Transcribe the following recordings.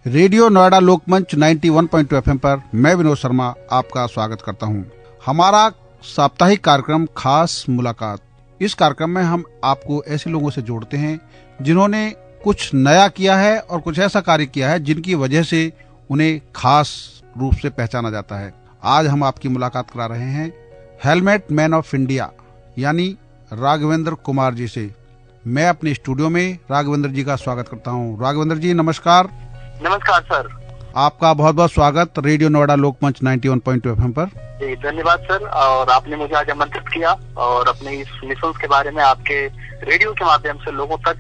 Radio Noida लोकमंच 91.2 FM पर मैं विनोद शर्मा आपका स्वागत करता हूं। हमारा साप्ताहिक कार्यक्रम खास मुलाकात। इस कार्यक्रम में हम आपको ऐसे लोगों से जोड़ते हैं जिन्होंने कुछ नया किया है और कुछ ऐसा कार्य किया है जिनकी वजह से उन्हें खास रूप से पहचाना जाता है। आज हम आपकी मुलाकात करा रहे हैं हेलमेट मैन ऑफ इंडिया यानी राघवेंद्र कुमार जी से। मैं अपने स्टूडियो में राघवेंद्र जी का स्वागत करता हूं। राघवेंद्र जी नमस्कार। नमस्कार सर। आपका बहुत बहुत स्वागत रेडियो नोएडा लोकमंच 91.2 FM पर। जी धन्यवाद सर। और आपने मुझे आज आमंत्रित किया और अपने इस मिशन के बारे में आपके रेडियो के माध्यम से लोगों तक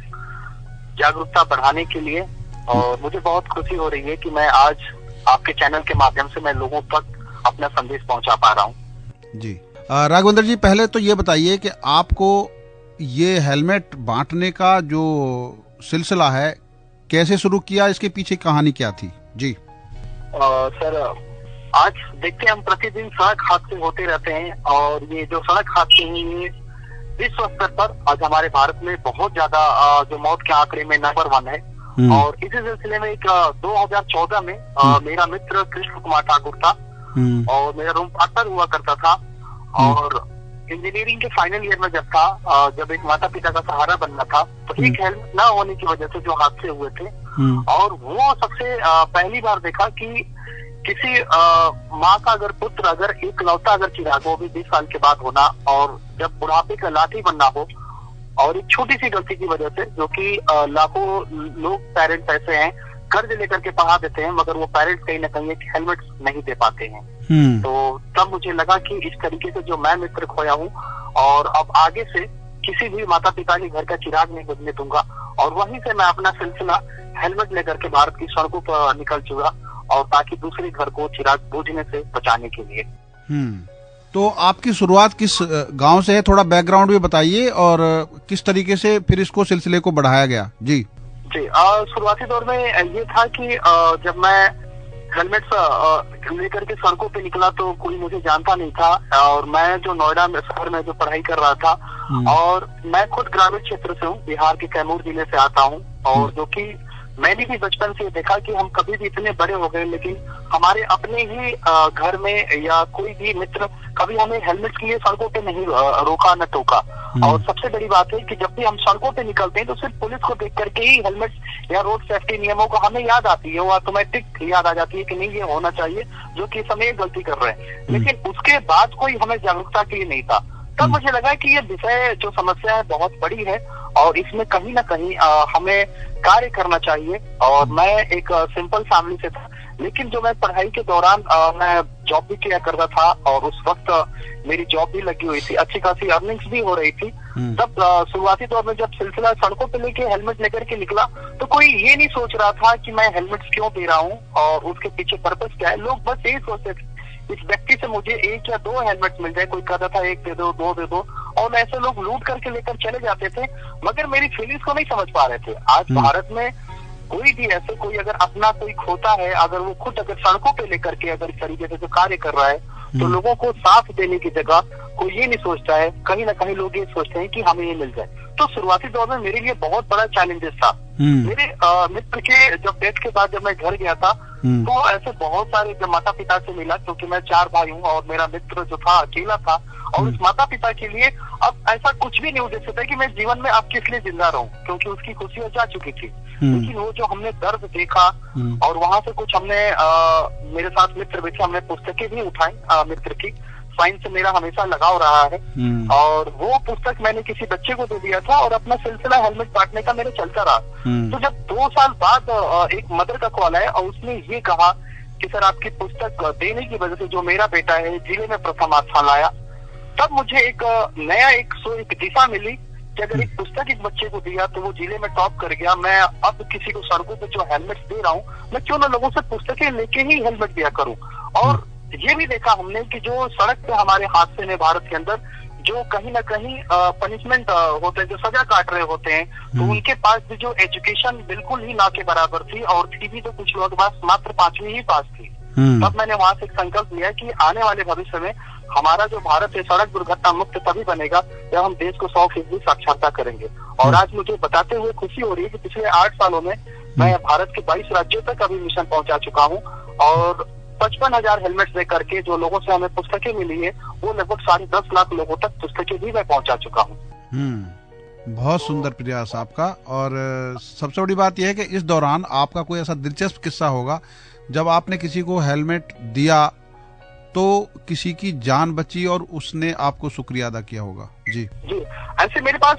जागरूकता बढ़ाने के लिए, और मुझे बहुत खुशी हो रही है कि मैं आज आपके चैनल के माध्यम से मैं लोगों तक अपना संदेश पहुंचा पा रहा हूं। जी राघवेंद्र जी, पहले तो ये बताइए कि आपको ये हेलमेट बांटने का जो सिलसिला है कैसे शुरू किया, इसके पीछे कहानी क्या थी? जी सर, आज देखते हैं हम प्रतिदिन सड़क हादसे होते रहते हैं, और ये जो सड़क हादसे हैं ये विश्व स्तर पर आज हमारे भारत में बहुत ज्यादा जो मौत के आंकड़े में नंबर 1 है। और इसी सिलसिले में एक 2014 में मेरा मित्र कृष्ण कुमार ठाकुर था और मेरा रूम पार्टनर हुआ करता था, और इंजीनियरिंग के फाइनल ईयर में जब था, जब एक माता पिता का सहारा बनना था, तो एक हेलमेट न होने की वजह से जो हादसे हुए थे, और वो सबसे पहली बार देखा कि किसी माँ का अगर पुत्र अगर एक लौता अगर चिराग हो भी 20 साल के बाद होना, और जब बुढ़ापे का लाठी बनना हो, और एक छोटी सी गलती की वजह से, जो कि लाखों लोग पेरेंट्स ऐसे हैं कर्ज लेकर के पढ़ा देते हैं, मगर वो पेरेंट्स कहीं ना कहीं एक हेलमेट नहीं दे पाते हैं। तो तब मुझे लगा कि इस तरीके से जो मैं मित्र खोया हूँ, और अब आगे से किसी भी माता पिता के घर का चिराग नहीं बुझने दूंगा, और वहीं से मैं अपना सिलसिला हेलमेट लेकर के भारत की सड़कों पर निकल चुका, और ताकि दूसरे घर को चिराग बुझने से बचाने के लिए। तो आपकी शुरुआत किस गांव से है, थोड़ा बैकग्राउंड भी बताइए, और किस तरीके से फिर इसको सिलसिले को बढ़ाया गया? जी शुरुआती दौर में ये था कि जब मैं हेलमेट लेकर के सड़कों पे निकला तो कोई मुझे जानता नहीं था, और मैं जो नोएडा शहर में जो पढ़ाई कर रहा था, और मैं खुद ग्रामीण क्षेत्र से हूँ, बिहार के कैमूर जिले से आता हूँ, और जो कि मैंने भी बचपन से देखा कि हम कभी भी इतने बड़े हो गए लेकिन हमारे अपने ही घर में या कोई भी मित्र कभी हमें हेलमेट के लिए सड़कों पे नहीं रोका न टोका। और सबसे बड़ी बात है कि जब भी हम सड़कों पे निकलते हैं तो सिर्फ पुलिस को देख करके ही हेलमेट या रोड सेफ्टी नियमों को हमें याद आती है, वो ऑटोमेटिक याद आ जाती है कि नहीं ये होना चाहिए, जो कि समय गलती कर रहे हैं, लेकिन उसके बाद कोई हमें जागरूकता के लिए नहीं था। तब मुझे लगा कि ये विषय जो समस्या है बहुत बड़ी है, और इसमें कहीं ना कहीं हमें कार्य करना चाहिए। और मैं एक सिंपल फैमिली से था, लेकिन जो मैं पढ़ाई के दौरान मैं जॉब भी किया करता था, और उस वक्त मेरी जॉब भी लगी हुई थी, अच्छी खासी अर्निंग्स भी हो रही थी। तब शुरुआती दौर में जब सिलसिला सड़कों पे लेके हेलमेट लेकर के निकला तो कोई ये नहीं सोच रहा था कि मैं हेलमेट क्यों दे रहा हूँ और उसके पीछे पर्पस क्या है। लोग बस यही सोचते थे इस व्यक्ति से मुझे 1 या 2 हेलमेट मिल जाए, कोई कहता था 1 दे दो, 2 दे दो, और ऐसे लोग लूट करके लेकर चले जाते थे, मगर मेरी फीलिंग्स को नहीं समझ पा रहे थे। आज भारत में कोई भी ऐसे कोई अगर अपना कोई खोता है, अगर वो खुद अगर सड़कों पे लेकर के अगर इस तरीके से जो कार्य कर रहा है, तो लोगों को साथ देने की जगह कोई ये नहीं सोचता है, कहीं ना कहीं लोग ये सोचते हैं कि हमें ये मिल जाए। तो शुरुआती दौर में मेरे लिए बहुत बड़ा चैलेंजेस था। मेरे मित्र के जब डेथ के बाद जब मैं घर गया था तो ऐसे बहुत सारे जब माता पिता से मिला, क्योंकि मैं 4 भाई हूँ और मेरा मित्र जो था अकेला था, और उस माता पिता के लिए अब ऐसा कुछ भी नहीं उद्देश्य था कि मैं जीवन में अब किस लिए जिंदा रहूं, क्योंकि उसकी खुशियां जा चुकी थी। लेकिन वो जो हमने दर्द देखा, और वहां से कुछ हमने मेरे साथ मित्र बैठे, हमने पुस्तकें भी उठाई मित्र की। साइंस से मेरा हमेशा लगाव रहा है, और वो पुस्तक मैंने किसी बच्चे को दे दिया था, और अपना सिलसिला हेलमेट बांटने का मेरे चलता रहा। तो जब 2 साल बाद एक मदर का कॉल आया, और उसने ये कहा कि सर आपकी पुस्तक देने की वजह से जो मेरा बेटा है जिले में प्रथम स्थान लाया, तब मुझे एक नया एक दिशा मिली कि अगर एक पुस्तक एक बच्चे को दिया तो वो जिले में टॉप कर गया, मैं अब किसी को सड़कों पे जो हेलमेट दे रहा हूँ, मैं क्यों ना लोगों से पुस्तकें लेके ही हेलमेट दिया करूँ। और ये भी देखा हमने कि जो सड़क पे हमारे हादसे में भारत के अंदर जो कहीं ना कहीं पनिशमेंट होते हैं, जो सजा काट रहे होते हैं, तो उनके पास भी जो एजुकेशन बिल्कुल ही ना के बराबर थी, और थी भी तो कुछ लोगों के पास मात्र 5वीं ही पास थी। तब मैंने वहां से एक संकल्प लिया कि आने वाले भविष्य में हमारा जो भारत है सड़क दुर्घटना मुक्त तभी बनेगा जब हम देश को 100% साक्षरता करेंगे। और आज मुझे बताते हुए खुशी हो रही है कि पिछले 8 सालों में मैं भारत के 22 राज्यों तक अभी मिशन पहुंचा चुका हूं और 55,000 हेलमेट्स दे करके जो लोगों से हमें पुस्तकें मिली है वो लगभग 10.5 लाख लोगों तक पुस्तकें भी मैं पहुंचा चुका हूँ। बहुत सुंदर प्रयास आपका। और सबसे बड़ी बात यह है कि इस दौरान आपका कोई ऐसा दिलचस्प किस्सा होगा जब आपने किसी को हेलमेट दिया तो किसी की जान बची और उसने आपको शुक्रिया अदा किया होगा। जी ऐसे मेरे पास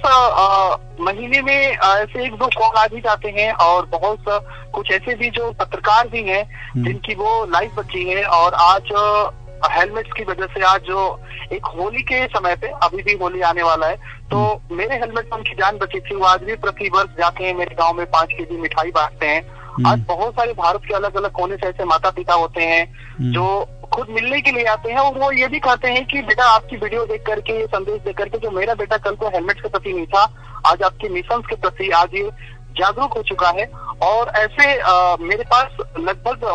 महीने में ऐसे 1-2 कॉल आ भी जाते हैं और बहुत कुछ ऐसे भी जो पत्रकार भी हैं जिनकी वो लाइफ बची है और आज हेलमेट्स की वजह से आज जो एक होली के समय पे अभी भी होली आने वाला है तो मेरे हेलमेट में उनकी जान बची थी। वो आज भी प्रति वर्ष जाते हैं मेरे गांव में 5 केजी मिठाई बांटते हैं। आज बहुत सारे भारत के अलग अलग कोने से ऐसे माता पिता होते हैं जो खुद मिलने के लिए आते हैं और वो ये भी कहते हैं कि बेटा आपकी वीडियो देख करके, ये संदेश देख करके जो मेरा बेटा कल को हेलमेट के प्रति नहीं था आज आपके मिशन के प्रति आज ये जागरूक हो चुका है। और ऐसे मेरे पास लगभग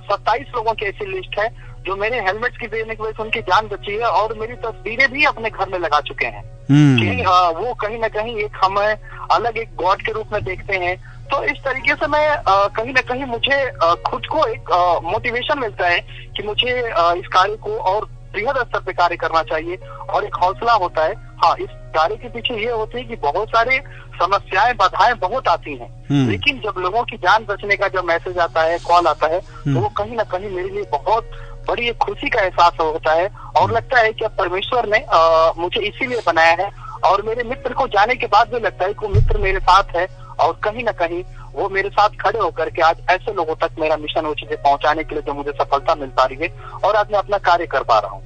27 लोगों की ऐसी लिस्ट है जो मेरे हेलमेट की देने की वजह से उनकी जान बची है और मेरी तस्वीरें भी अपने घर में लगा चुके हैं कि वो कहीं ना कहीं एक हमें अलग एक गॉड के रूप में देखते हैं। तो इस तरीके से मैं कहीं ना कहीं मुझे खुद को एक मोटिवेशन मिलता है कि मुझे इस कार्य को और बृहद स्तर पे कार्य करना चाहिए और एक हौसला होता है। हाँ, इस कार्य के पीछे ये होती है कि बहुत सारे समस्याएं बाधाएं बहुत आती हैं लेकिन जब लोगों की जान बचने का जब मैसेज आता है, कॉल आता है तो वो कहीं ना कहीं मेरे लिए बहुत बड़ी एक खुशी का एहसास होता है और लगता है कि अब परमेश्वर ने मुझे इसीलिए बनाया है। और मेरे मित्र को जाने के बाद भी लगता है कि वो मित्र मेरे साथ है और कहीं ना कहीं वो मेरे साथ खड़े होकर के आज ऐसे लोगों तक मेरा मिशन वो चीजें पहुंचाने के लिए जो मुझे सफलता मिल पा रही है और आज मैं अपना कार्य कर पा रहा हूँ।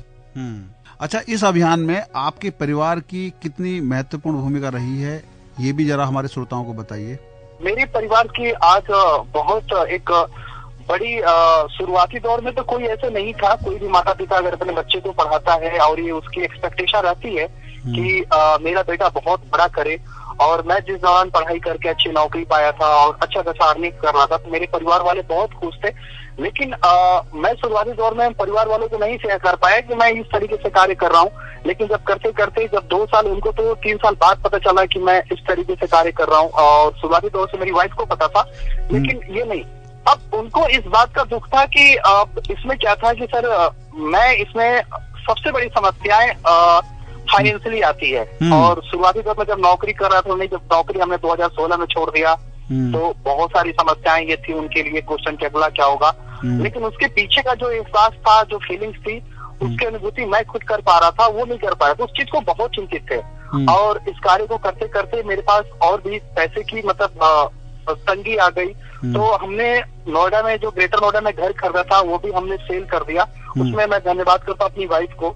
अच्छा, इस अभियान में आपके परिवार की कितनी महत्वपूर्ण भूमिका रही है ये भी जरा हमारे श्रोताओं को बताइए। मेरे परिवार की आज बहुत एक बड़ी शुरुआती दौर में तो कोई ऐसे नहीं था। कोई भी माता पिता अगर अपने बच्चे को पढ़ाता है और ये उसकी एक्सपेक्टेशन रहती है कि मेरा बेटा बहुत बड़ा करे और मैं जिस दौरान पढ़ाई करके अच्छी नौकरी पाया था और अच्छा खासा अर्निंग कर रहा था तो मेरे परिवार वाले बहुत खुश थे। लेकिन मैं शुरुआती दौर में परिवार वालों को नहीं शेयर कर पाया कि मैं इस तरीके से कार्य कर रहा हूँ। लेकिन जब करते करते जब 2 साल, उनको तो 3 साल बाद पता चला कि मैं इस तरीके से कार्य कर रहा हूँ और शुरुआती दौर से मेरी वाइफ को पता था लेकिन ये नहीं। अब उनको इस बात का दुख था कि इसमें क्या था कि सर मैं इसमें सबसे बड़ी समस्याएं फाइनेंशियली आती है और शुरुआती दौर में जब नौकरी कर रहा था उन्हें, जब नौकरी हमने 2016 में छोड़ दिया तो बहुत सारी समस्याएं ये थी उनके लिए, क्वेश्चन के अगला क्या होगा। लेकिन उसके पीछे का जो एहसास था, जो फीलिंग्स थी, उसकी अनुभूति मैं खुद कर पा रहा था, वो नहीं कर पाया। तो उस चीज को बहुत चिंतित थे और इस कार्य को करते करते मेरे पास और भी पैसे की मतलब तंगी आ गई तो हमने नोएडा में, जो ग्रेटर नोएडा में घर खरीदा था वो भी हमने सेल कर दिया। उसमें मैं धन्यवाद करता अपनी वाइफ को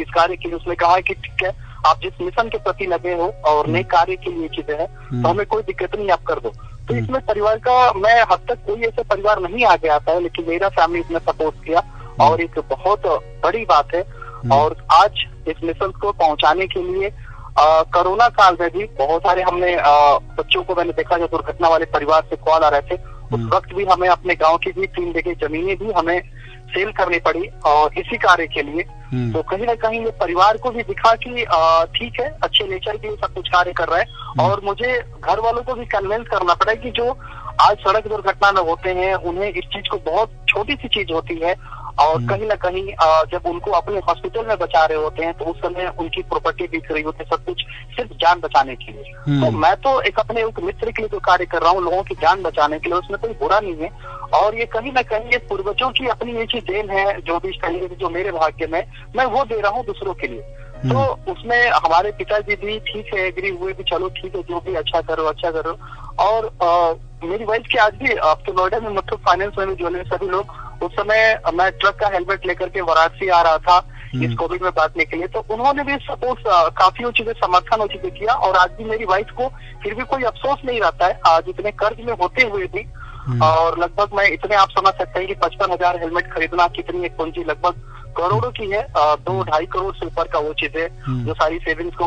इस कार्य के लिए। उसने कहा कि ठीक है, आप जिस मिशन के प्रति लगे हो और नए कार्य के लिए चीजें हैं तो हमें कोई दिक्कत नहीं, आप कर दो। तो इसमें परिवार का मैं हद तक कोई ऐसे परिवार नहीं आगे आता है लेकिन मेरा फैमिली इसने सपोर्ट किया और एक बहुत बड़ी बात है। और आज इस मिशन को पहुंचाने के लिए कोरोना काल में भी बहुत सारे हमने बच्चों को मैंने देखा जो दुर्घटना वाले परिवार से कॉल आ रहे थे, उस वक्त भी हमें अपने गांव की भी 3 जगह जमीनें भी हमें सेल करनी पड़ी और इसी कार्य के लिए। तो कहीं ना कहीं ये परिवार को भी दिखा कि ठीक है, अच्छे नेचर के लिए सब कुछ कार्य कर रहा है। और मुझे घर वालों को भी कन्विंस करना पड़ा कि जो आज सड़क दुर्घटना में होते हैं उन्हें इस चीज को बहुत छोटी सी चीज होती है और कहीं ना कहीं जब उनको अपने हॉस्पिटल में बचा रहे होते हैं तो उस समय उनकी प्रॉपर्टी बिक रही होती है, सब कुछ सिर्फ जान बचाने के लिए। तो मैं तो एक अपने एक मित्र के लिए जो कार्य कर रहा हूँ लोगों की जान बचाने के लिए, उसमें कोई बुरा नहीं है। और ये कहीं ना कहीं ये पूर्वजों की अपनी एक ही देन है, जो भी जो मेरे भाग्य में मैं वो दे रहा हूँ दूसरों के लिए। तो उसमें हमारे पिताजी भी ठीक है, एग्री हुए भी चलो ठीक है, जो भी अच्छा करो अच्छा करो। और मेरी वाइफ की आज भी आपके नोएडा में मुथूट फाइनेंस में जो सभी लोग, उस समय मैं ट्रक का हेलमेट लेकर के वाराणसी आ रहा था इस कोविड में बांटने के लिए, तो उन्होंने भी सपोर्ट काफी चीजें समर्थन वो चीजें किया। और आज भी मेरी वाइफ को फिर भी कोई अफसोस नहीं रहता है आज इतने कर्ज में होते हुए भी। और लगभग मैं इतने आप समझ सकते हैं कि 55,000 हेलमेट खरीदना कितनी एक पूंजी लगभग करोड़ों की है, 2-2.5 करोड़ से ऊपर का वो चीजें, जो सारी सेविंग्स को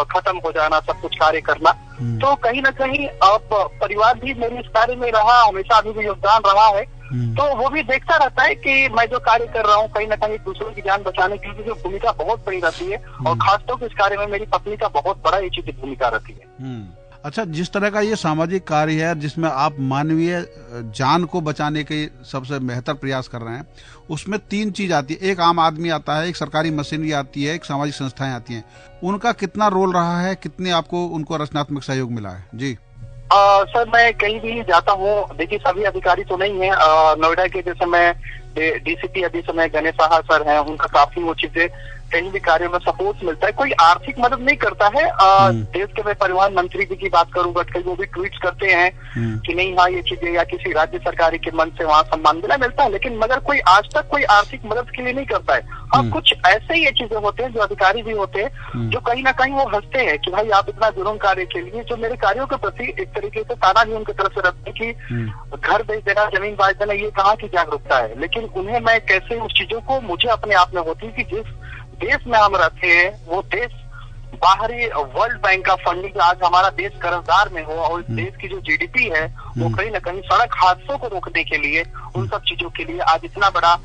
खत्म हो जाना, सब कुछ कार्य करना। तो कहीं ना कहीं अब परिवार भी मेरे इस कार्य में रहा, हमेशा अभी भी योगदान रहा है। तो वो भी देखता रहता है कि मैं जो कार्य कर रहा हूँ कहीं ना कहीं दूसरों की जान बचाने की जो भूमिका बहुत बड़ी रहती है और खासतौर पर इस कार्य में मेरी पत्नी का बहुत बड़ा ये चीज भूमिका रहती है। अच्छा, जिस तरह का ये सामाजिक कार्य है जिसमें आप मानवीय जान को बचाने के सबसे बेहतर प्रयास कर रहे हैं, उसमें 3 चीज आती है। एक आम आदमी आता है, एक सरकारी मशीनरी आती है, एक सामाजिक संस्थाएं आती हैं। उनका कितना रोल रहा है, कितने आपको उनको रचनात्मक सहयोग मिला है? जी सर, मैं कहीं भी जाता हूँ, देखिए सभी अधिकारी तो नहीं है। नोएडा के जैसे मैं डीसीपी अभी समय गणेश साहा सर हैं, उनका काफी वो चीजें कहीं भी कार्य में सपोर्ट मिलता है। कोई आर्थिक मदद नहीं करता है। देश के मैं परिवहन मंत्री जी की बात करूँ, गडकरी, वो भी ट्वीट करते हैं कि नहीं हाँ ये चीजें, या किसी राज्य सरकारी के मन से वहाँ सम्मान मिलता है, लेकिन मगर कोई आज तक कोई आर्थिक मदद के लिए नहीं करता है। हाँ, कुछ ऐसे ही ये चीजें होते हैं जो अधिकारी भी होते हैं जो कहीं ना कहीं वो हंसते हैं कि भाई आप इतना जुर्म कार्य के लिए, जो मेरे कार्यों के प्रति एक तरीके से ताना भी उनकी तरफ से रखते हैं कि घर बेच देना, जमीन बेच देना, ये कहाँ की जागरूकता है। लेकिन उन्हें मैं कैसे उस चीजों को, मुझे अपने आप में होती है कि जिस देश में हम रहते हैं वो देश बाहरी वर्ल्ड बैंक का फंडिंग, आज हमारा देश कर्जदार में हो और देश की जो जीडीपी है वो कहीं ना कहीं सड़क हादसों को रोकने के लिए, उन सब चीजों के लिए आज इतना बड़ा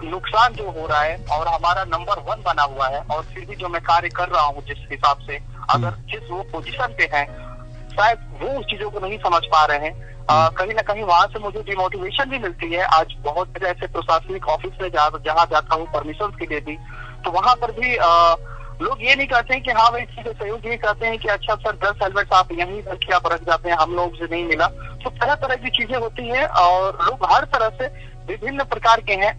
नुकसान जो हो रहा है, और हमारा नंबर 1 बना हुआ है, और फिर भी जो मैं कार्य कर रहा हूँ जिस हिसाब से, अगर जिस वो पोजीशन पे है, शायद वो उस चीजों को नहीं समझ पा रहे हैं। कहीं ना कहीं वहां से मुझे डिमोटिवेशन भी मिलती है। आज बहुत सारे ऐसे प्रशासनिक ऑफिस में जहाँ जाता हूँ परमिशन के लिए भी, तो वहां पर भी लोग ये नहीं कहते हैं कि हाँ भाई ठीक है, सहयोग ये कहते हैं कि अच्छा सर 10 हेलमेट आप यहीं रखिए, आप रख जाते हैं, हम लोग से नहीं मिला। तो तरह तरह की चीजें होती हैं और लोग हर तरह से विभिन्न प्रकार के हैं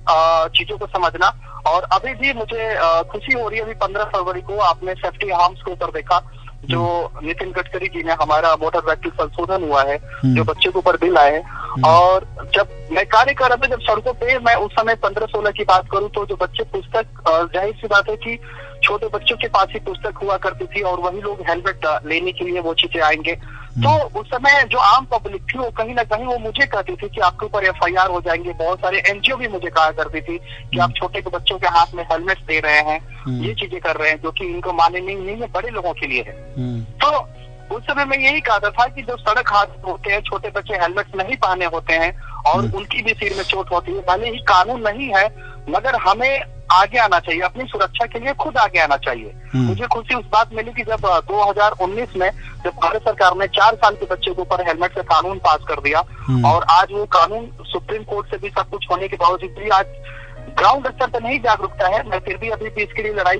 चीजों को समझना। और अभी भी मुझे खुशी हो रही है, अभी 15 फरवरी को आपने सेफ्टी आर्म्स के ऊपर देखा, जो नितिन गडकरी जी ने, हमारा मोटर व्हीकल संशोधन हुआ है, जो बच्चे के ऊपर बिल आए हैं। और जब मैं कार्य कर रहा था, जब सड़कों पे, मैं उस समय 15-16 की बात करूं तो जो बच्चे पुस्तक, जाहिर सी बात है कि छोटे बच्चों के पास ही पुस्तक हुआ करती थी और वही लोग हेलमेट लेने के लिए वो चीजें आएंगे। तो उस समय जो आम पब्लिक थी वो कहीं ना कहीं वो मुझे कहती थी कि आपके ऊपर FIR हो जाएंगे। बहुत सारे NGO भी मुझे कहा करती थी कि आप छोटे के बच्चों के हाथ में हेलमेट दे रहे हैं, ये चीजें कर रहे हैं, जो कि इनको माने नहीं है, बड़े लोगों के लिए है। तो उस समय मैं यही कहता था कि जो सड़क हादसे होते हैं, छोटे बच्चे हेलमेट नहीं पहने होते हैं और उनकी भी सिर में चोट होती है, भले ही कानून नहीं है, मगर हमें आगे आना चाहिए, अपनी सुरक्षा के लिए खुद आगे आना चाहिए। मुझे खुशी उस बात मिली कि जब 2019 में जब भारत सरकार ने 4 साल के बच्चे के ऊपर हेलमेट से कानून पास कर दिया, और आज वो कानून सुप्रीम कोर्ट से भी सब कुछ होने के बावजूद भी आज ग्राउंड स्तर पर नहीं जागरूकता है। मैं फिर भी अभी भी इसके लिए लड़ाई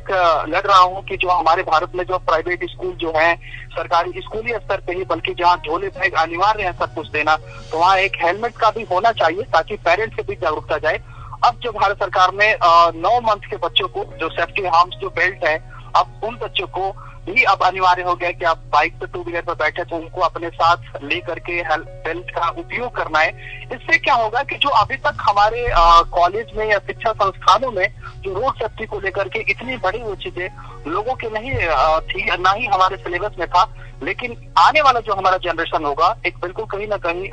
लड़ रहा हूँ कि जो हमारे भारत में जो प्राइवेट स्कूल जो है, सरकारी स्कूली स्तर पे ही, बल्कि जहाँ झोले बैग अनिवार्य है सब कुछ देना, तो वहाँ एक हेलमेट का भी होना चाहिए ताकि पेरेंट्स से भी जागरूकता जाए। अब जो भारत सरकार ने 9 मंथ के बच्चों को जो सेफ्टी आर्म्स जो बेल्ट है, अब उन बच्चों को भी अब अनिवार्य हो गया कि आप बाइक पे 2 व्हीलर पर बैठे तो उनको अपने साथ ले करके बेल्ट का उपयोग करना है। इससे क्या होगा कि जो अभी तक हमारे कॉलेज में या शिक्षा संस्थानों में जो रोड सेफ्टी को लेकर के इतनी बड़ी वो चीजें लोगों के नहीं थी, ना ही हमारे सिलेबस में था, लेकिन आने वाला जो हमारा जनरेशन होगा एक बिल्कुल कहीं ना कहीं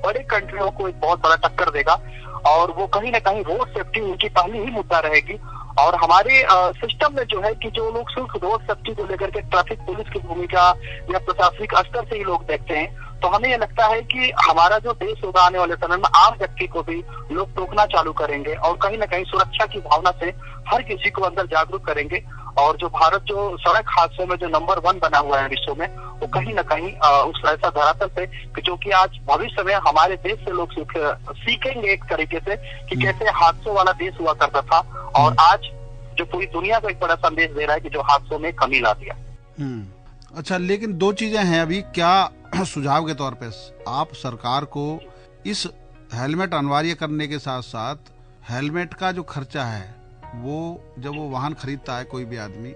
बड़े कंट्रियों को एक बहुत बड़ा टक्कर देगा, और वो कहीं ना कहीं रोड सेफ्टी उनकी पहली ही मुद्दा रहेगी। और हमारे सिस्टम में जो है कि जो लोग सिर्फ रोड सेफ्टी को लेकर के ट्रैफिक पुलिस की भूमिका या प्रशासनिक स्तर से ही लोग देखते हैं, तो हमें ये लगता है कि हमारा जो देश होगा आने वाले समय में आम व्यक्ति को भी लोग टोकना चालू करेंगे और कहीं ना कहीं सुरक्षा की भावना से हर किसी को अंदर जागरूक करेंगे। और जो भारत जो सड़क हादसों में जो नंबर 1 बना हुआ है विश्व में, वो कहीं ना कहीं उस ऐसा धरातल पे कि जो कि आज भविष्य में हमारे देश से लोग सीखेंगे एक तरीके से कि कैसे हादसों वाला देश हुआ करता था, और आज जो पूरी दुनिया को एक बड़ा संदेश दे रहा है कि जो हादसों में कमी ला दिया। अच्छा, लेकिन 2 चीजें हैं अभी, क्या सुझाव के तौर पे आप सरकार को इस हेलमेट अनिवार्य करने के साथ साथ हेलमेट का जो खर्चा है, वो जब वो वाहन खरीदता है कोई भी आदमी,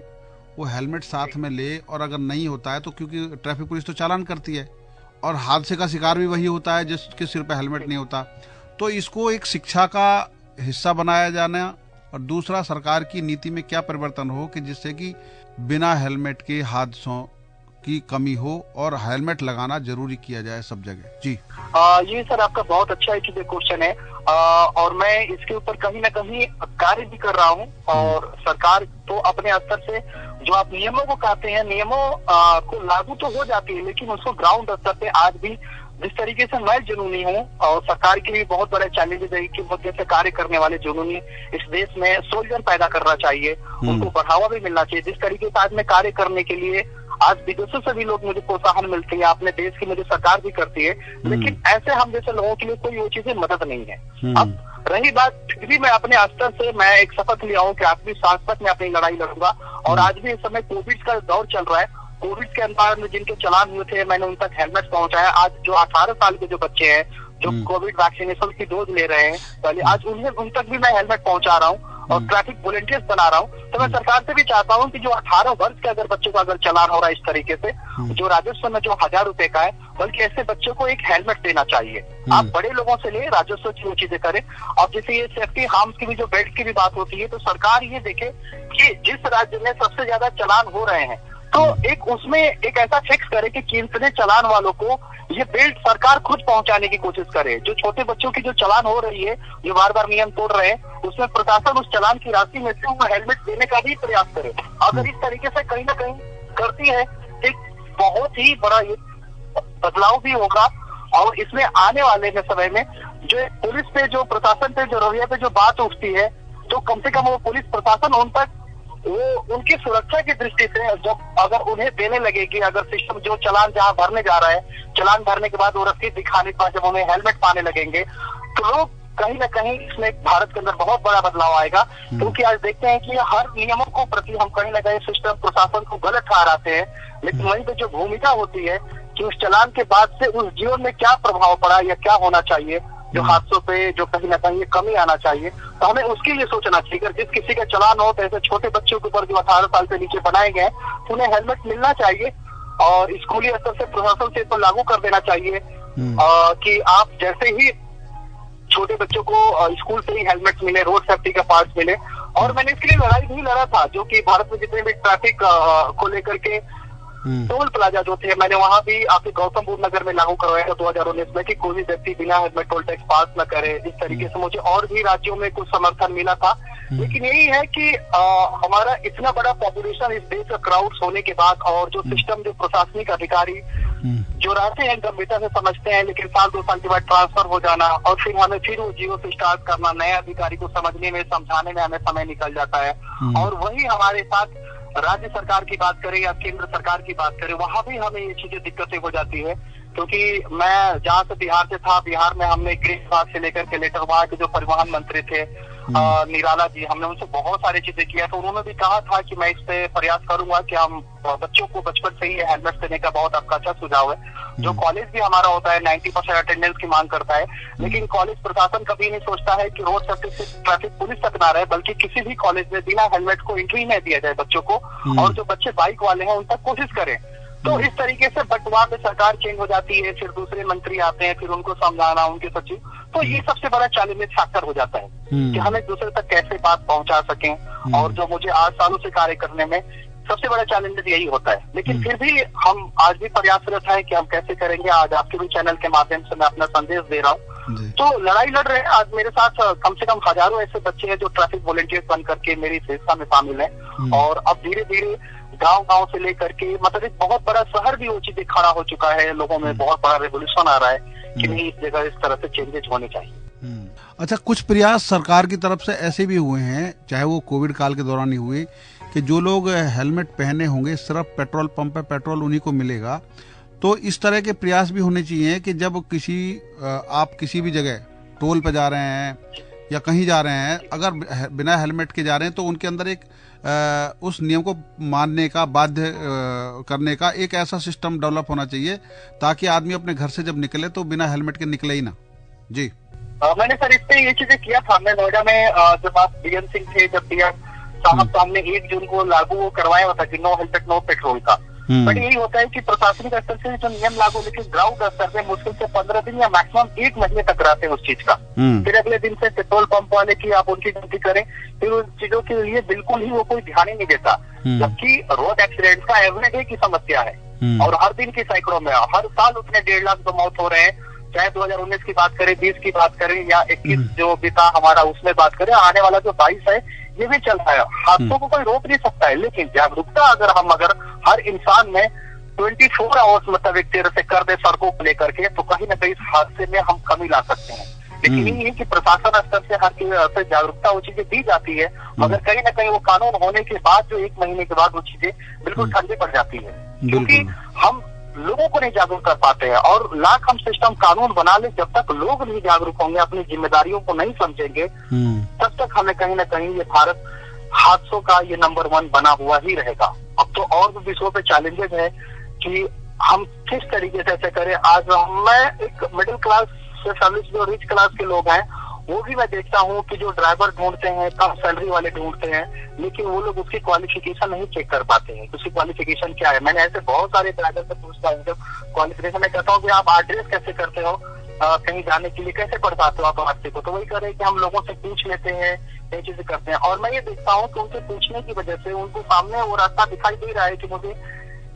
वो हेलमेट साथ में ले, और अगर नहीं होता है तो क्योंकि ट्रैफिक पुलिस तो चालान करती है और हादसे का शिकार भी वही होता है जिसके सिर पे हेलमेट नहीं होता, तो इसको एक शिक्षा का हिस्सा बनाया जाना। और दूसरा, सरकार की नीति में क्या परिवर्तन हो कि जिससे कि बिना हेलमेट के हादसों की कमी हो और हेलमेट लगाना जरूरी किया जाए सब जगह। जी ये सर आपका बहुत अच्छा क्वेश्चन है, और मैं इसके ऊपर कहीं ना कहीं कार्य भी कर रहा हूँ। और सरकार तो अपने स्तर से जो आप नियमों को कहते हैं, नियमों को लागू तो हो जाती है, लेकिन उसको ग्राउंड स्तर पे आज भी जिस तरीके से मैं जुनूनी हूँ, और सरकार के लिए बहुत बड़े चैलेंजेस है कि मुद्दे से कार्य करने वाले जुनूनी इस देश में सोल्जर पैदा करना चाहिए, उनको बढ़ावा भी मिलना चाहिए। जिस तरीके से आज मैं कार्य करने के लिए आज विदेशों से भी लोग मुझे प्रोत्साहन मिलती है, अपने देश की मुझे सरकार भी करती है, लेकिन ऐसे हम जैसे लोगों के लिए कोई वो चीजें मदद नहीं है। अब रही बात, फिर भी मैं अपने स्तर से मैं एक शपथ लिया हूँ कि आत्मविश्वास तक मैं अपनी लड़ाई लड़ूंगा। और आज भी इस समय कोविड का दौर चल रहा है, कोविड के अंदर में जिनके चालान हुए थे मैंने उन तक हेलमेट पहुंचाया। आज जो 18 साल के जो बच्चे हैं जो कोविड वैक्सीनेशन की डोज ले रहे हैं पहले, आज उन तक भी मैं हेलमेट पहुंचा रहा हूँ और ट्रैफिक वॉलंटियर्स बना रहा हूँ। तो मैं सरकार से भी चाहता हूँ कि जो 18 वर्ष के अगर बच्चों का अगर चालान हो रहा है इस तरीके से, जो राजस्व में जो 1000 रुपए का है, बल्कि ऐसे बच्चों को एक हेलमेट देना चाहिए। आप बड़े लोगों से ले राजस्व की वो चीजें करें। और जैसे ये सेफ्टी हार्म्स की भी जो बेल्ट की भी बात होती है, तो सरकार ये देखे कि जिस राज्य में सबसे ज्यादा चालान हो रहे हैं तो एक उसमें एक ऐसा फिक्स करे कि कितने चालान वालों को ये बेल्ट सरकार खुद पहुंचाने की कोशिश करे। जो छोटे बच्चों की जो चालान हो रही है, जो बार बार नियम तोड़ रहे हैं, उसमें प्रशासन उस चालान की राशि में से वो हेलमेट देने का भी प्रयास करे। अगर इस तरीके से कहीं ना कहीं करती है, एक बहुत ही बड़ा ये बदलाव भी होगा। और इसमें आने वाले में समय में जो पुलिस पे, जो प्रशासन पे, जो रवैया पे जो बात उठती है, तो कम से कम वो पुलिस प्रशासन उन तक वो उनकी सुरक्षा की दृष्टि से जब अगर उन्हें देने लगेगी, अगर सिस्टम जो चालान जहाँ भरने जा रहा है, चालान भरने के बाद वो रसीद दिखाने के बाद जब उन्हें हेलमेट पाने लगेंगे, तो लोग कहीं ना कहीं इसमें भारत के अंदर बहुत बड़ा बदलाव आएगा। क्योंकि आज देखते हैं कि हर नियमों को प्रति हम कहीं ना कहीं सिस्टम प्रशासन को गलत ठहराते हैं, लेकिन वहीं पे जो भूमिका होती है कि उस चालान के बाद से उस जीवन में क्या प्रभाव पड़ा या क्या होना चाहिए, जो हादसों पे जो कहीं ना कहीं कमी आना चाहिए, तो हमें उसके लिए सोचना चाहिए। अगर जिस किसी का चालान हो तो ऐसे छोटे बच्चों के ऊपर जो 18 साल से नीचे बनाए गए तो उन्हें हेलमेट मिलना चाहिए। और स्कूली स्तर से प्रशासन से इसको लागू कर देना चाहिए कि आप जैसे ही छोटे बच्चों को स्कूल से ही हेलमेट मिले, रोड सेफ्टी का पार्ट मिले। और मैंने इसके लिए लड़ाई भी लड़ा था, जो कि भारत में जितने भी ट्रैफिक को लेकर के टोल प्लाजा जो थे, मैंने वहाँ भी आपके गौतम बुद्ध नगर में लागू करवाया था 2019 में कि कोई भी व्यक्ति बिना हेलमेट टोल टैक्स पास न करे। इस तरीके से मुझे और भी राज्यों में कुछ समर्थन मिला था। लेकिन यही है कि हमारा इतना बड़ा पॉपुलेशन इस देश का क्राउड होने के बाद, और जो सिस्टम, जो प्रशासनिक अधिकारी जो रहते हैं गंभीरता से समझते हैं, लेकिन साल 2 साल के बाद ट्रांसफर हो जाना और फिर हमें फिर वो जीरो से स्टार्ट करना, नए अधिकारी को समझने में, समझाने में हमें समय निकल जाता है। और वही हमारे साथ राज्य सरकार की बात करें या केंद्र सरकार की बात करें, वहां भी हमें ये चीजें दिक्कतें हो जाती है। क्योंकि मैं जहाँ से बिहार से था, बिहार में हमने गृह विभाग से लेकर के लेटर, वहाँ के जो परिवहन मंत्री थे निराला जी, हमने उनसे बहुत सारी चीजें किया। तो उन्होंने भी कहा था कि मैं इस पे प्रयास करूंगा कि हम बच्चों को बचपन से ही हेलमेट देने का बहुत आपका अच्छा सुझाव है। जो कॉलेज भी हमारा होता है 90% अटेंडेंस की मांग करता है, लेकिन कॉलेज प्रशासन कभी नहीं सोचता है कि रोड सेफ्टी से ट्रैफिक पुलिस तक ना रहे, बल्कि किसी भी कॉलेज में बिना हेलमेट को एंट्री नहीं दिया जाए बच्चों को। और जो बच्चे बाइक वाले हैं उन तक कोशिश करें। तो इस तरीके से बंटवार में सरकार चेंज हो जाती है, फिर दूसरे मंत्री आते हैं, फिर उनको समझाना, उनके सचिव, तो ये सबसे बड़ा चैलेंजिंग फैक्टर हो जाता है कि हम एक दूसरे तक कैसे बात पहुंचा सकें। और जो मुझे 8 सालों से कार्य करने में सबसे बड़ा चैलेंज यही होता है। लेकिन फिर भी हम आज भी प्रयासरत है कि हम कैसे करेंगे। आज आपके भी चैनल के माध्यम से मैं अपना संदेश दे रहा हूँ। तो लड़ाई लड़ रहे हैं। आज मेरे साथ कम से कम हजारों ऐसे बच्चे हैं जो ट्रैफिक वॉलंटियर्स बन करके मेरी संस्था में शामिल हैं। और अब धीरे धीरे गांव से लेकर के मतलब एक बहुत बड़ा शहर भी वो चीजें खड़ा हो चुका है। लोगों में बहुत बड़ा रेवोल्यूशन आ रहा है कि नहीं, इस जगह इस तरह से चेंजेस होने चाहिए। अच्छा, कुछ प्रयास सरकार की तरफ से ऐसे भी हुए हैं, चाहे वो कोविड काल के दौरान ही हुए, कि जो लोग हेलमेट पहने होंगे सिर्फ पेट्रोल पंप पे पेट्रोल उन्हीं को मिलेगा। तो इस तरह के प्रयास भी होने चाहिए कि जब आप किसी भी जगह टोल पे जा रहे हैं या कहीं जा रहे हैं, अगर बिना हेलमेट के जा रहे हैं तो उनके अंदर एक उस नियम को मानने का, बाध्य करने का एक ऐसा सिस्टम डेवलप होना चाहिए ताकि आदमी अपने घर से जब निकले तो बिना हेलमेट के निकले ही ना। जी मैंने सर इस पे ये चीजें किया था। मैं नोएडा में जब आप डीएम सिंह थे, जब डीएम साहब तो हमने 1 जून को लागू करवाया हुआ था कि नो हेलमेट नो पेट्रोल का। बट यही होता है कि प्रशासनिक स्तर से जो नियम लागू, लेकिन ग्राउंड स्तर पे मुश्किल से 15 दिन या मैक्सिमम 1 महीने तक रहते हैं उस चीज का। फिर अगले दिन से पेट्रोल पंप वाले की आप उनकी गिनती करें, फिर उन चीजों के लिए बिल्कुल ही वो कोई ध्यान ही नहीं देता। जबकि रोड एक्सीडेंट का एवरीडे की समस्या है और हर दिन की सैकड़ों में, हर साल उतने 1.5 लाख तो मौत हो रहे हैं। चाहे 2019 की बात करें, 20 की बात करें या 21 जो बीता हमारा उसमें बात करें, आने वाला जो 22 है ये भी चल रहा है। हादसों को कोई रोक नहीं सकता है, लेकिन जागरूकता अगर हर इंसान में 24 आवर्स मतलब एक तरह से कर दे सड़कों को लेकर के, तो कहीं ना कहीं इस हादसे में हम कमी ला सकते हैं। लेकिन ये है कि प्रशासन स्तर से हर से जागरूकता वो चीजें दी जाती है, मगर कहीं ना कहीं वो कानून होने के बाद जो 1 महीने के बाद वो चीजें बिल्कुल ठंडी पड़ जाती है, क्योंकि हम लोगों को नहीं जागरूक कर पाते हैं। और लाख हम सिस्टम कानून बना ले, जब तक लोग नहीं जागरूक होंगे, अपनी जिम्मेदारियों को नहीं समझेंगे, तब तक हमें कहीं ना कहीं ये भारत हादसों का ये नंबर 1 बना हुआ ही रहेगा। अब तो और भी विषयों पे चैलेंजेस है कि हम किस तरीके से ऐसे करें। आज मैं एक मिडिल क्लास से फैमिली जो रिच क्लास के लोग हैं, वो भी मैं देखता हूँ कि जो ड्राइवर ढूंढते हैं, कम सैलरी वाले ढूंढते हैं, लेकिन वो लोग उसकी क्वालिफिकेशन नहीं चेक कर पाते हैं, उसकी क्वालिफिकेशन क्या है। मैंने ऐसे बहुत सारे ड्राइवर से पूछता हूँ, जब क्वालिफिकेशन मैं कहता हूँ कि आप एड्रेस कैसे करते हो, कहीं जाने के लिए कैसे पढ़ पाते हो आप रास्ते को, तो वही कह रहे हैं कि हम लोगों से पूछ लेते हैं, ये चीजें करते हैं। और मैं ये देखता हूँ कि उनसे पूछने की वजह से उनको सामने वो रास्ता दिखाई दे रहा है कि मुझे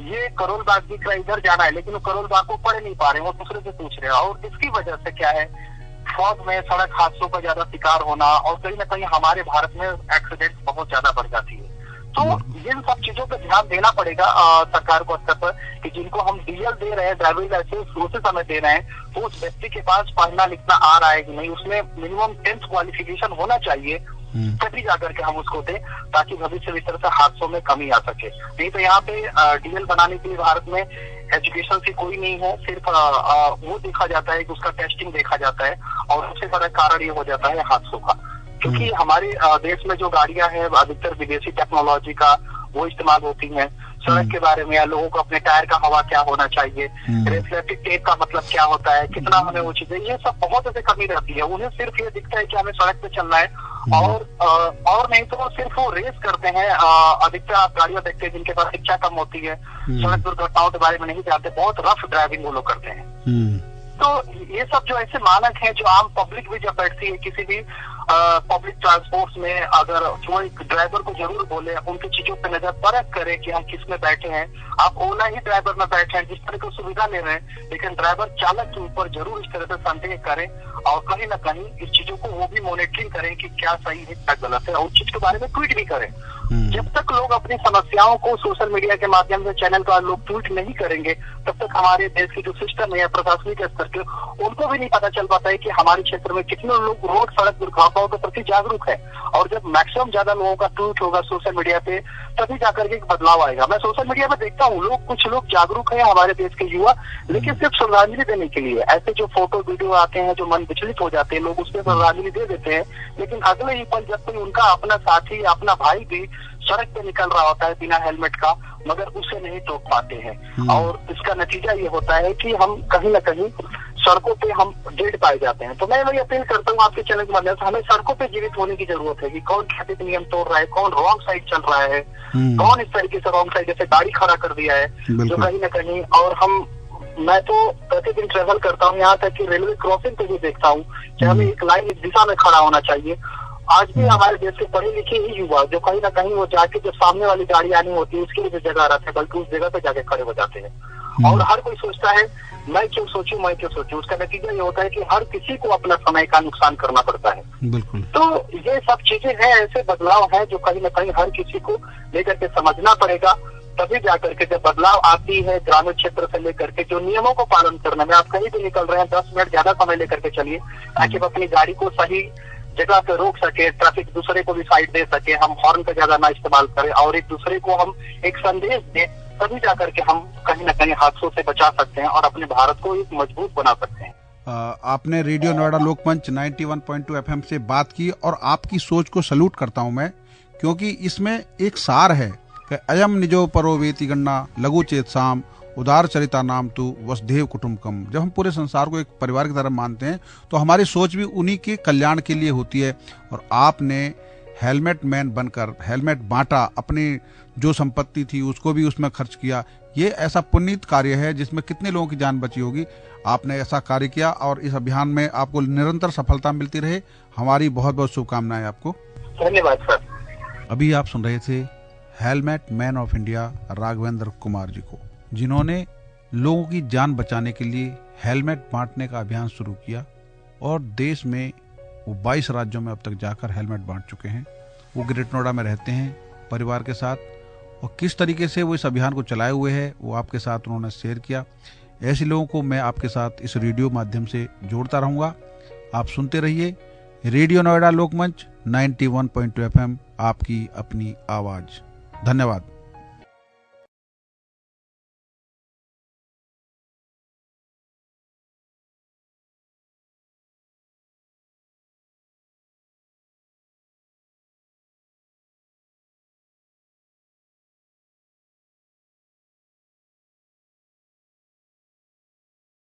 ये करोल बाग दिख रहा है, इधर जाना है, लेकिन वो करोल बाग को पढ़ नहीं पा रहे हैं, वो दूसरे से पूछ रहे हैं। और इसकी वजह से क्या है, फौज में सड़क हादसों का ज्यादा शिकार होना, और कहीं ना कहीं हमारे भारत में एक्सीडेंट बहुत ज्यादा बढ़ जाती है। तो इन सब चीजों पर ध्यान देना पड़ेगा सरकार को स्तर पर, कि जिनको हम डीएल दे रहे हैं, ड्राइविंग लाइसेंस उसी समय दे रहे हैं, तो उस व्यक्ति के पास पढ़ना लिखना आ रहा है कि नहीं, उसमें मिनिमम 10th क्वालिफिकेशन होना चाहिए, तभी जाकर के हम उसको दें, ताकि भविष्य में इस तरह से हादसों में कमी आ सके। नहीं तो यहाँ पे डीएल बनाने के लिए भारत में एजुकेशन से कोई नहीं है, सिर्फ वो देखा जाता है कि उसका टेस्टिंग देखा जाता है, और सबसे बड़ा कारण ये हो जाता है हादसों का, क्योंकि हमारे देश में जो गाड़ियां हैं अधिकतर विदेशी टेक्नोलॉजी का वो इस्तेमाल होती हैं। सड़क के बारे में, या लोगों को अपने टायर का हवा क्या होना चाहिए, रिफ्लेक्टिव टेप का मतलब क्या होता है, कितना हमें वो चीजें, ये सब बहुत ऐसे कमी रहती है। उन्हें सिर्फ ये दिखता है कि हमें सड़क पे चलना है, और नहीं तो सिर्फ वो रेस करते हैं। अधिकतर आप गाड़ियां देखते हैं जिनके पास शिक्षा कम होती है, सड़क दुर्घटनाओं के बारे में नहीं जानते, बहुत रफ ड्राइविंग वो लोग करते हैं। तो ये सब जो ऐसे मानक हैं, जो आम पब्लिक भी जब बैठती है किसी भी पब्लिक ट्रांसपोर्ट में, अगर वो एक ड्राइवर को जरूर बोले, उनकी चीजों पर नजर परख करे कि हम किस में बैठे हैं। आप ओला ही ड्राइवर में बैठे हैं, जिस तरह की सुविधा ले रहे हैं, लेकिन ड्राइवर चालक के ऊपर जरूर इस तरह से संदेह करें, और कहीं ना कहीं इस चीजों को वो भी मॉनिटरिंग करें कि क्या सही है क्या गलत है, और उस चीज के बारे में ट्वीट भी करें। जब तक लोग अपनी समस्याओं को सोशल मीडिया के माध्यम से, चैनल का लोग ट्वीट नहीं करेंगे, तब तक हमारे देश की जो सिस्टम है प्रशासनिक स्तर के, उनको भी नहीं पता चल पाता है कि हमारे क्षेत्र में कितने लोग रोड सड़क दुर्घटनाओं के प्रति जागरूक है। और जब मैक्सिमम ज्यादा लोगों का ट्वीट होगा सोशल मीडिया पे, तभी जाकर के एक बदलाव आएगा। मैं सोशल मीडिया में देखता हूँ कुछ लोग जागरूक है हमारे देश के युवा, लेकिन सिर्फ श्रद्धांजलि देने के लिए ऐसे जो फोटो वीडियो आते हैं, जो मन विचलित हो जाते हैं लोग, उसमें श्रद्धांजलि दे देते हैं, लेकिन अगले ही पल जब कोई उनका अपना साथी, अपना भाई भी सड़क पे निकल रहा होता है बिना हेलमेट का, मगर उसे नहीं टोक पाते हैं, और इसका नतीजा ये होता है कि हम कहीं ना कहीं सड़कों पे हम डेड पाए जाते हैं। तो मैं वही अपील करता हूँ आपके चैनल के माध्यम से, हमें सड़कों पे जीवित होने की जरूरत है कि कौन ट्रैफिक नियम तोड़ रहा है, कौन रॉन्ग साइड चल रहा है, कौन इस तरीके से रॉन्ग साइड जैसे गाड़ी खड़ा कर दिया है, जो कहीं ना कहीं। और मैं तो प्रतिदिन ट्रेवल करता हूँ, यहाँ तक कि रेलवे क्रॉसिंग पे भी देखता हूँ कि हमें एक लाइन, एक दिशा में खड़ा होना चाहिए। आज भी हमारे देश के पढ़े लिखे ही युवा, जो कहीं ना कहीं वो जाके जो सामने वाली गाड़ी आनी होती है उसके लिए जगह रहते हैं, बल्कि उस जगह पे जाके खड़े हो जाते हैं। और हर कोई सोचता है मैं क्यों सोचूं। उसका नतीजा ये होता है कि हर किसी को अपना समय का नुकसान करना पड़ता है। बिल्कुल। तो ये सब चीजें हैं, ऐसे बदलाव हैं जो कहीं ना कहीं हर किसी को लेकर के समझना पड़ेगा, तभी जाकर के जब बदलाव आती है ग्रामीण क्षेत्र से लेकर के, जो नियमों को पालन करने में, आप कहीं भी निकल रहे हैं 10 मिनट ज्यादा समय लेकर के चलिए, ताकि आप अपनी गाड़ी को सही जगह पे रोक सके, ट्रैफिक दूसरे को भी साइड दे सके, हम हॉर्न का ज्यादा ना इस्तेमाल करें, और एक दूसरे को हम एक संदेश दें, तभी जाकर के हम कहीं ना कहीं हादसों से बचा सकते हैं और अपने भारत को एक मजबूत बना सकते हैं। आपने रेडियो नोएडा लोकमंच 91.2 FM से बात की, और आपकी सोच को सल्यूट करता हूं मैं, क्योंकि इसमें एक सार है कि अयम निजो परो वेति गन्ना लघु चेत साम उदार चरिता नाम तू वसुधैव कुटुंबकम। जब हम पूरे संसार को एक परिवार की तरह मानते हैं, तो हमारी सोच भी उन्हीं के कल्याण के लिए होती है। और आपने हेलमेट मैन बनकर हेलमेट बांटा, अपनी जो संपत्ति थी उसको भी उसमें खर्च किया। ये ऐसा पुनीत कार्य है जिसमें कितने लोगों की जान बची होगी। आपने ऐसा कार्य किया, और इस अभियान में आपको निरंतर सफलता मिलती रहे। हमारी बहुत बहुत शुभकामनाएं आपको। धन्यवाद सर। अभी आप सुन रहे थे helmet man of India Raghavendra Kumar ji को, जिन्होंने लोगों की जान बचाने के लिए हेलमेट बांटने का अभियान शुरू किया, और देश में वो 22 राज्यों में अब तक जाकर हेलमेट बांट चुके हैं। वो ग्रेट नोएडा में रहते हैं परिवार के साथ, और किस तरीके से वो इस अभियान को चलाए हुए हैं वो आपके साथ उन्होंने शेयर किया। ऐसे लोगों को मैं आपके साथ इस रेडियो माध्यम से जोड़ता रहूँगा। आप सुनते रहिए रेडियो नोएडा लोकमंच 91.2 FM, आपकी अपनी आवाज। धन्यवाद।